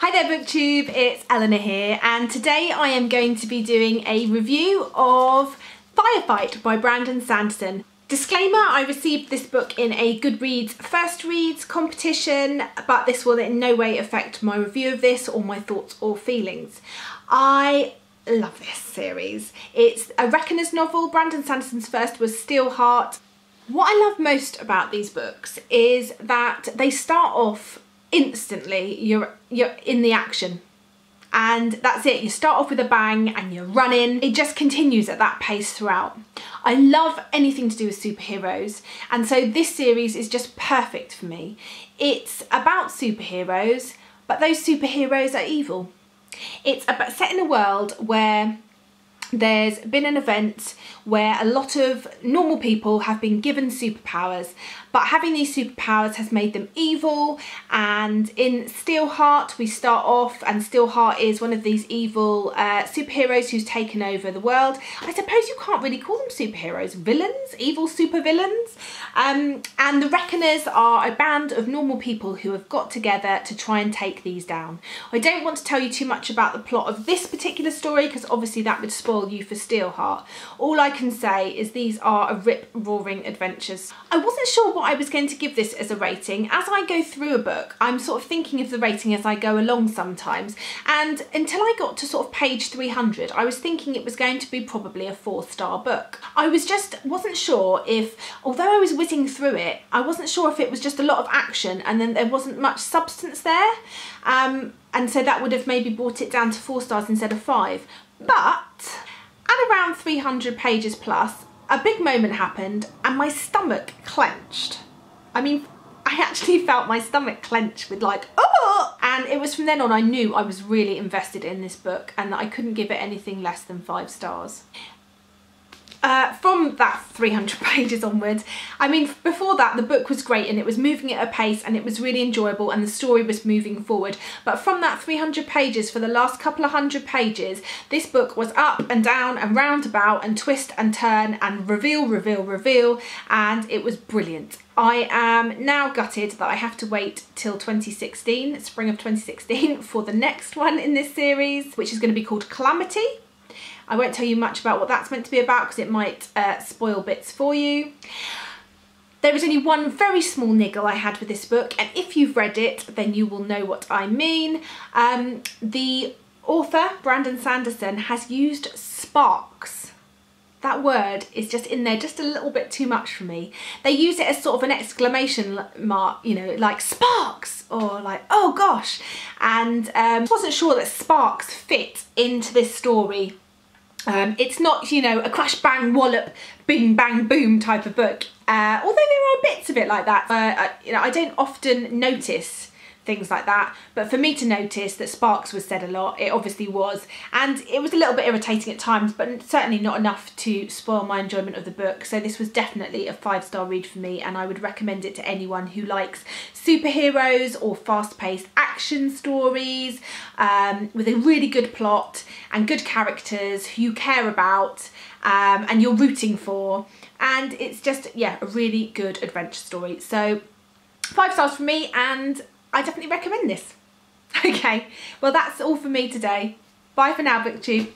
Hi there BookTube, it's Eleanor here, and today I am going to be doing a review of Firefight by Brandon Sanderson. Disclaimer, I received this book in a Goodreads first reads competition, but this will in no way affect my review of this or my thoughts or feelings. I love this series. It's a Reckoner's novel. Brandon Sanderson's first was Steelheart. What I love most about these books is that they start off instantly, you're in the action, and that's it. You start off with a bang and you're running. It just continues at that pace throughout. I love anything to do with superheroes, and so this series is just perfect for me. It's about superheroes, but those superheroes are evil. It's about set in a world where there's been an event where a lot of normal people have been given superpowers, but having these superpowers has made them evil. And in Steelheart we start off, and Steelheart is one of these evil superheroes who's taken over the world. I suppose you can't really call them superheroes, villains, evil supervillains. And the Reckoners are a band of normal people who have got together to try and take these down. I don't want to tell you too much about the plot of this particular story because obviously that would spoil you for Steelheart. All I can say is these are a rip-roaring adventures. I wasn't sure what I was going to give this as a rating. As I go through a book, I'm sort of thinking of the rating as I go along sometimes, and until I got to sort of page 300 I was thinking it was going to be probably a 4-star book. I wasn't sure if, although I was whizzing through it, I wasn't sure if it was just a lot of action and then there wasn't much substance there, and so that would have maybe brought it down to 4 stars instead of 5. But at around 300 pages plus, a big moment happened and my stomach clenched. I mean, I actually felt my stomach clench with like, oh! And it was from then on I knew I was really invested in this book and that I couldn't give it anything less than 5 stars. From that 300 pages onwards, I mean, before that the book was great and it was moving at a pace and it was really enjoyable and the story was moving forward. But from that 300 pages, for the last couple of 100 pages, this book was up and down and roundabout and twist and turn and reveal, reveal, reveal, and it was brilliant. I am now gutted that I have to wait till 2016, spring of 2016, for the next one in this series, which is going to be called Calamity. I won't tell you much about what that's meant to be about because it might spoil bits for you. There was only one very small niggle I had with this book, and if you've read it then you will know what I mean. The author, Brandon Sanderson, has used sparks. That word is just in there just a little bit too much for me. They use it as sort of an exclamation mark, you know, like sparks, or like, oh gosh. And I wasn't sure that sparks fit into this story. It's not, you know, a crash bang wallop bing bang boom type of book, although there are bits of it like that. You know, I don't often notice things like that, but for me to notice that sparks was said a lot, it obviously was, and it was a little bit irritating at times, but certainly not enough to spoil my enjoyment of the book. So this was definitely a 5-star read for me, and I would recommend it to anyone who likes superheroes or fast-paced action stories with a really good plot and good characters who you care about and you're rooting for, and it's just, yeah, a really good adventure story. So 5 stars for me, and I definitely recommend this. Okay, well that's all for me today. Bye for now, BookTube.